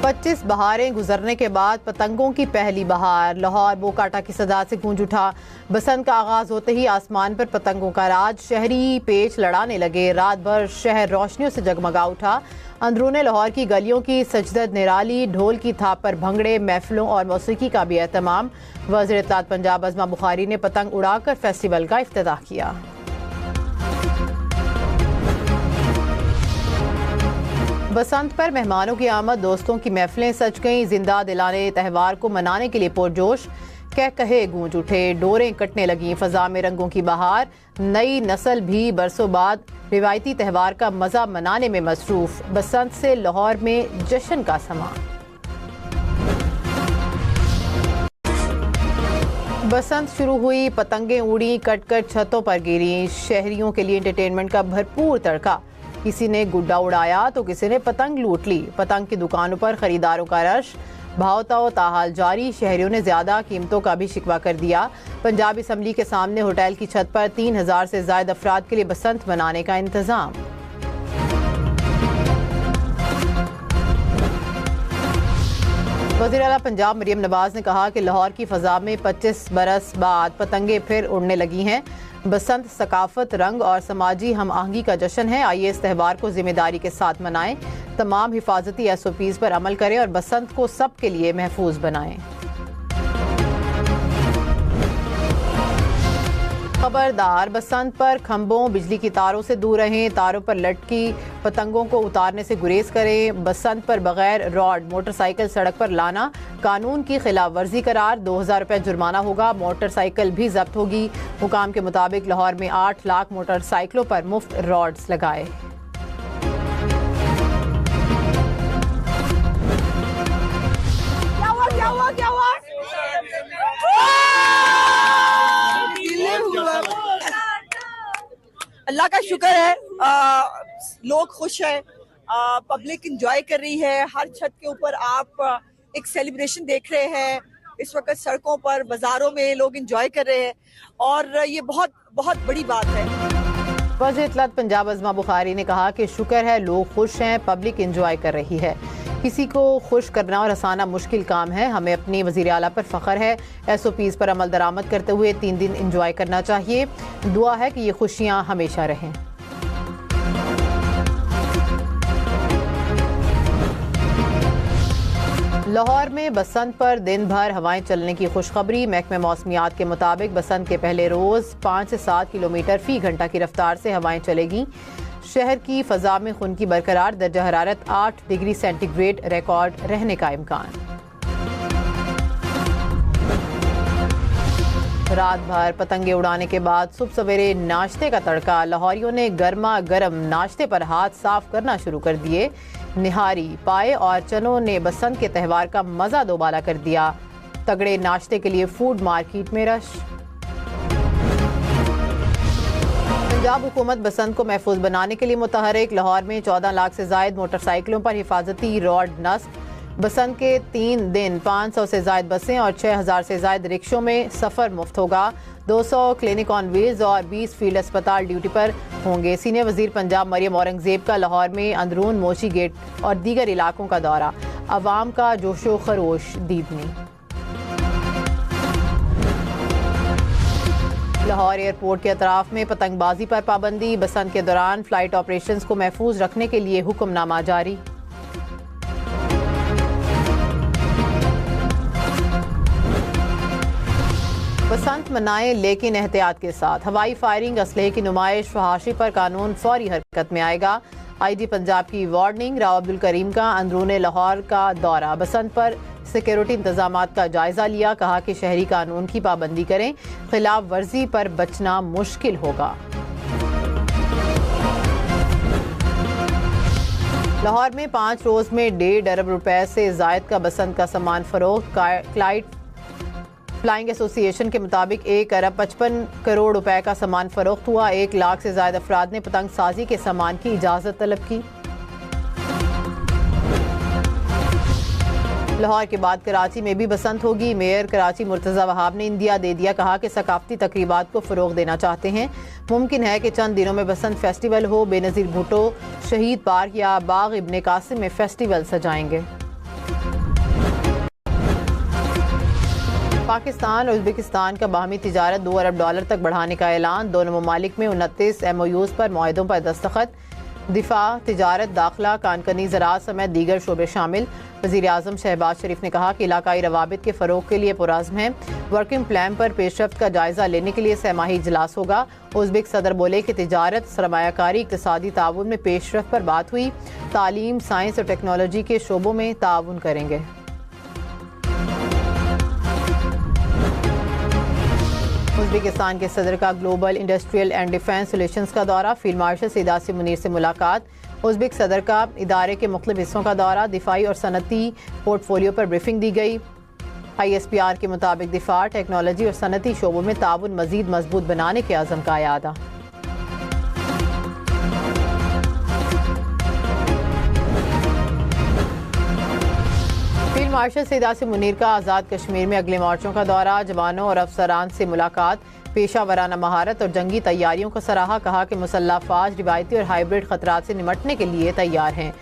25 बहारें गुजरने के बाद पतंगों की पहली बहार। लाहौर बोकाटा की सदा से गूंज उठा। बसंत का आगाज होते ही आसमान पर पतंगों का राज। शहरी पेच लड़ाने लगे। रात भर शहर रोशनियों से जगमगा उठा। अंदरूने लाहौर की गलियों की सजदत निराली। ढोल की थाप पर भंगड़े, महफिलों और मौसीकी का भी एहतमाम। वज़ीर इत्तलात पंजाब अज़मा बुखारी ने पतंग उड़ाकर फेस्टिवल का इफ्तिताह किया। बसंत पर मेहमानों की आमद, दोस्तों की महफिलें सज गईं। जिंदा दिलाने त्यौहार को मनाने के लिए पुरजोश कह कहे गूंज उठे। डोरें कटने लगीं, फजा में रंगों की बहार। नई नस्ल भी बरसों बाद रिवायती त्यौहार का मजा मनाने में मसरूफ। बसंत से लाहौर में जश्न का समा। बसंत शुरू हुई, पतंगें उड़ी, कट कर छतों पर गिरी। शहरियों के लिए एंटरटेनमेंट का भरपूर तड़का। किसी ने गुड्डा उड़ाया तो किसी ने पतंग लूट ली। पतंग की दुकानों पर खरीदारों का रश। भाव ताहाल जारी। शहरियों ने ज्यादा कीमतों का भी शिकवा कर दिया। पंजाब असम्बली के सामने होटल की छत पर 3000 से ज्यादा अफराद के लिए बसंत मनाने का इंतजाम। वज़ीर आला पंजाब मरियम नवाज ने कहा कि लाहौर की फजा में 25 बरस बाद पतंगे फिर उड़ने लगी हैं। बसंत सकाफत, रंग और समाजी हम आहंगी का जश्न है। आइए इस त्यौहार को जिम्मेदारी के साथ मनाएं। तमाम हिफाजती SOPs पर अमल करें और बसंत को सब के लिए महफूज बनाएं। खबरदार, बसंत पर खंभों, बिजली की तारों से दूर रहें। तारों पर लटकी पतंगों को उतारने से गुरेज करें। बसंत पर बगैर रॉड मोटरसाइकिल सड़क पर लाना कानून की खिलाफ वर्जी करार। 2000 रुपये जुर्माना होगा। मोटरसाइकिल भी जब्त होगी। हुकाम के मुताबिक लाहौर में 8 लाख मोटरसाइकिलों पर मुफ्त रॉड्स लगाए। अल्लाह का शुक्र है, लोग खुश हैं, पब्लिक इंजॉय कर रही है। हर छत के ऊपर आप एक सेलिब्रेशन देख रहे हैं। इस वक्त सड़कों पर, बाजारों में लोग इंजॉय कर रहे हैं और ये बहुत बहुत बड़ी बात है। वज़ीर इत्तलात पंजाब अज़मा बुखारी ने कहा कि शुक्र है लोग खुश हैं, पब्लिक इंजॉय कर रही है। किसी को खुश करना और हंसाना मुश्किल काम है। हमें अपने वज़ीर आला पर फ़ख्र है। SOPs पर अमल दरामद करते हुए 3 दिन इंजॉय करना चाहिए। दुआ है कि ये खुशियाँ हमेशा रहें। लाहौर में बसंत पर दिन भर हवाएं चलने की खुशखबरी। महकमे मौसमियात के मुताबिक बसंत के पहले रोज़ 5 से 7 किलोमीटर फी घंटा की रफ्तार से हवाएं चलेगी। शहर की फजा में खुनकी बरकरार। दर्जा हरारत 8 डिग्री सेंटीग्रेड रिकॉर्ड रहने का इम्कान। रात भर पतंगे उड़ाने के बाद सुबह सवेरे नाश्ते का तड़का। लाहौरियों ने गर्मा गर्म नाश्ते पर हाथ साफ करना शुरू कर दिए। निहारी, पाए और चनों ने बसंत के त्यौहार का मजा दोबारा कर दिया। तगड़े नाश्ते के लिए फूड मार्केट में रश। पंजाब हुकूमत बसंत को महफूज बनाने के लिए मुतहरिक। लाहौर में 14 लाख से जायद मोटरसाइकिलों पर हिफाजती रॉड नस्ब। बसंत के 3 दिन 500 से जायद बसें और 6000 से जायद रिक्शों में सफ़र मुफ्त होगा। 200 क्लिनिक ऑन व्हील्स और 20 फील्ड अस्पताल ड्यूटी पर होंगे। सीनियर वजीर पंजाब मरियम औरंगजेब का लाहौर में अंदरून मोशी गेट और दीगर इलाकों का दौरा। अवाम का जोशो खरोश दीदनी। लाहौर एयरपोर्ट के अतराफ में पतंगबाजी पर पाबंदी। बसंत के दौरान फ्लाइट ऑपरेशंस को महफूज रखने के लिए हुक्मनामा जारी। बसंत मनाएं लेकिन एहतियात के साथ। हवाई फायरिंग, असलहे की नुमाइश, फहाशी पर कानून फौरी हरकत में आएगा। IG पंजाब की वार्निंग। राव अब्दुल करीम का अंदरूने लाहौर का दौरा। बसंत पर सिक्योरिटी इंतजामात का जायजा लिया। कहा कि शहरी कानून की पाबंदी करें, खिलाफ वर्जी पर बचना मुश्किल होगा। लाहौर में 5 रोज में 1.5 अरब रुपए से जायद का बसंत का सामान फरोख्त। क्लाइट फ्लाइंग एसोसिएशन के मुताबिक 1 अरब 55 करोड़ रुपए का सामान फरोख्त हुआ। 1 लाख से ज्यादा अफराद ने पतंग साजी के सामान की इजाजत तलब की। लाहौर के बाद कराची में भी बसंत होगी। मेयर कराची मुर्तजा वहाब ने इंदिया दे दिया। कहा कि सकाफती तकरीबात को फरोग देना चाहते हैं। मुमकिन है कि चंद दिनों में बसंत फेस्टिवल हो। बेनज़ीर भुट्टो शहीद पार्क या बाग इब्ने कासिम में फेस्टिवल सजाएंगे। पाकिस्तान और उज़्बेकिस्तान का बाहमी तिजारत $2 अरब तक बढ़ाने का ऐलान। दोनों ममालिक में 29 MOUs पर मुआहदों पर दस्तखत। दिफा, तिजारत, दाखिला, कानकनी, ज़राअत समेत दीगर शोबे शामिल। वज़ीर आज़म शहबाज शरीफ ने कहा कि इलाकाई रवाबित के फ़रोग के लिए पुरज़्म हैं। वर्किंग प्लान पर पेशरफ्त का जायज़ा लेने के लिए सहमाही इजलास होगा। उज़्बेक सदर बोले कि तिजारत, सरमायाकारी, इक़्तिसादी ताउन में पेशरफ्त पर बात हुई। तालीम, साइंस और टेक्नोलॉजी के शोबों में ताउन करेंगे। उज़्बेकिस्तान के सदर का global industrial and defence relations का दौरा। फील्ड मार्शल सईद मुनीर से मुलाकात। उज़्बेक सदर का इदारे के मुख्तलिफ हिस्सों का दौरा। दिफाई और सनती पोर्टफोलियो पर ब्रीफिंग दी गई। ISPR के मुताबिक दिफा, टेक्नोलॉजी और सनती शोबों में ताउन मजीद मजबूत बनाने के अज़म का यादा। फील्ड मार्शल सईद मुनीर का आज़ाद कश्मीर में अगले मोर्चों का दौरा। जवानों और अफसरान से मुलाकात। पेशा वराना महारत और जंगी तैयारियों को सराहा। कहा कि मुसल्लह अफवाज रिवायती और हाइब्रिड खतरात से निमटने के लिए तैयार हैं।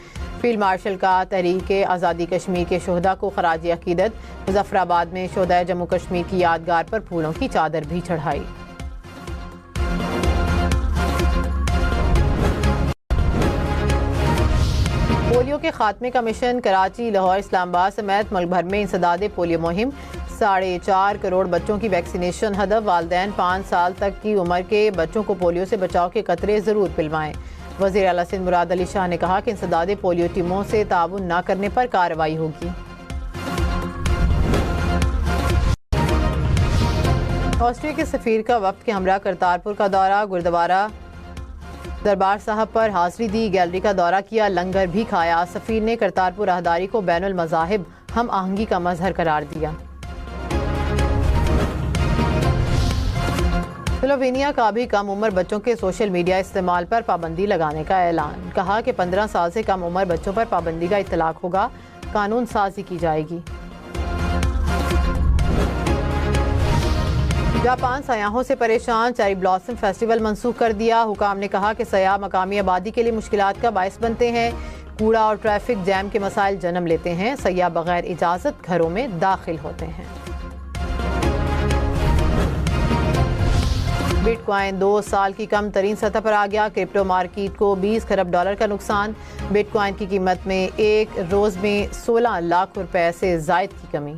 फील्ड मार्शल का तहरीक आज़ादी कश्मीर के शोहदा को खराज अकीदत। मुजफ्फराबाद में शोहदा जम्मू कश्मीर की यादगार पर फूलों की चादर भी चढ़ाई। पोलियो के खात्मे का मिशन। कराची, लाहौर, इस्लामाबाद समेत मुल्क भर में इंसदादे पोलियो मुहिम। 4.5 करोड़ बच्चों की वैक्सीनेशन हदफ। वालिदैन 5 साल तक की उम्र के बच्चों को पोलियो से बचाव के कतरे ज़रूर पिलवाएं। वज़ीर आला सिंध मुराद अली शाह ने कहा कि इंसदादे पोलियो टीमों से ताउन न करने पर कार्रवाई होगी। ऑस्ट्रिया के सफ़ीर का वफ्द के हमरा करतारपुर का दौरा। गुरुद्वारा दरबार साहब पर हाजिरी दी। गैलरी का दौरा किया। लंगर भी खाया। सफ़ीर ने करतारपुर राहदारी को बैनुल मज़ाहिब हम आहंगी का मजहर करार दिया। स्लोवेनिया का भी कम उम्र बच्चों के सोशल मीडिया इस्तेमाल पर पाबंदी लगाने का ऐलान। कहा कि 15 साल से कम उम्र बच्चों पर पाबंदी का इतलाक होगा। कानून साजी की जाएगी। जापान सयाहों से परेशान। चेरी ब्लॉसम फेस्टिवल मंसूख कर दिया। हुकाम ने कहा कि सयाह मकामी आबादी के लिए मुश्किलात का बायस बनते हैं। कूड़ा और ट्रैफिक जैम के मसाइल जन्म लेते हैं। सयाह बगैर इजाज़त घरों में दाखिल होते हैं। बिटकॉइन 2 साल की कम तरीन सतह पर आ गया। क्रिप्टो मार्केट को $20 खरब का नुकसान। बिटकॉइन की कीमत में एक रोज़ में 16 लाख रुपए से ज़ायद की कमी।